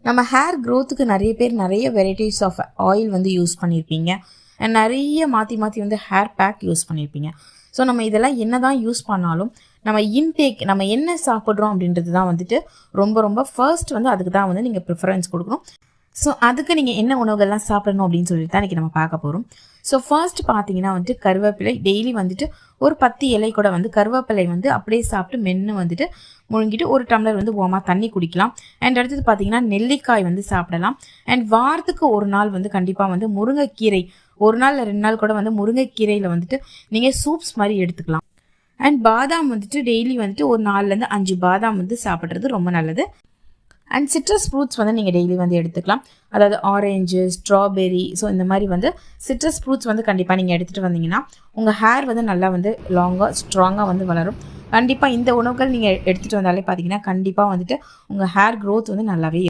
நம்ம ஹேர் க்ரோத்துக்கு நிறைய பேர் நிறைய வெரைட்டிஸ் ஆஃப் ஆயில் வந்து யூஸ் பண்ணியிருப்பீங்க. நிறைய மாற்றி மாற்றி வந்து ஹேர் பேக் யூஸ் பண்ணியிருப்பீங்க. ஸோ நம்ம இதெல்லாம் என்ன தான் யூஸ் பண்ணாலும் நம்ம இன்டேக் நம்ம என்ன சாப்பிட்றோம் அப்படின்றது தான் வந்துட்டு ரொம்ப ரொம்ப ஃபர்ஸ்ட் வந்து அதுக்கு தான் வந்து நீங்கள் ப்ரிஃபரன்ஸ் கொடுக்கணும். ஸோ அதுக்கு நீங்கள் என்ன உணவுகள்லாம் சாப்பிடணும் அப்படின்னு சொல்லிட்டு தான் இன்றைக்கி நம்ம பார்க்க போகிறோம். ஸோ ஃபர்ஸ்ட் பார்த்தீங்கன்னா வந்துட்டு கருவேப்பிலை டெய்லி வந்துட்டு ஒரு 10 இலை கூட வந்து கருவேப்பிலை வந்து அப்படியே சாப்பிட்டு மென்று வந்துட்டு முழுங்கிட்டு ஒரு டம்ளர் வந்து ஓமா தண்ணி குடிக்கலாம். அண்ட் அடுத்தது பார்த்தீங்கன்னா நெல்லிக்காய் வந்து சாப்பிடலாம். அண்ட் வாரத்துக்கு ஒரு நாள் வந்து கண்டிப்பாக வந்து முருங்கைக்கீரை 1 நாள் 2 நாள் கூட வந்து முருங்கைக்கீரையில் வந்துட்டு நீங்கள் சூப்ஸ் மாதிரி எடுத்துக்கலாம். அண்ட் பாதாம் வந்துட்டு டெய்லி வந்துட்டு ஒரு 4லேருந்து 5 பாதாம் வந்து சாப்பிட்றது ரொம்ப நல்லது. அண்ட் சிட்ரஸ் ஃப்ரூட்ஸ் வந்து நீங்கள் டெய்லி வந்து எடுத்துக்கலாம். அதாவது ஆரஞ்சு, ஸ்ட்ராபெரி, ஸோ இந்த மாதிரி வந்து சிட்ரஸ் ஃப்ரூட்ஸ் வந்து கண்டிப்பாக நீங்கள் எடுத்துகிட்டு வந்தீங்கன்னா உங்கள் ஹேர் வந்து நல்லா வந்து லாங்காக ஸ்ட்ராங்காக வந்து வளரும். கண்டிப்பாக இந்த உணவுகள் நீங்கள் எடுத்துகிட்டு வந்தாலே பார்த்தீங்கன்னா கண்டிப்பாக வந்துட்டு உங்கள் ஹேர் க்ரோத் வந்து நல்லாவே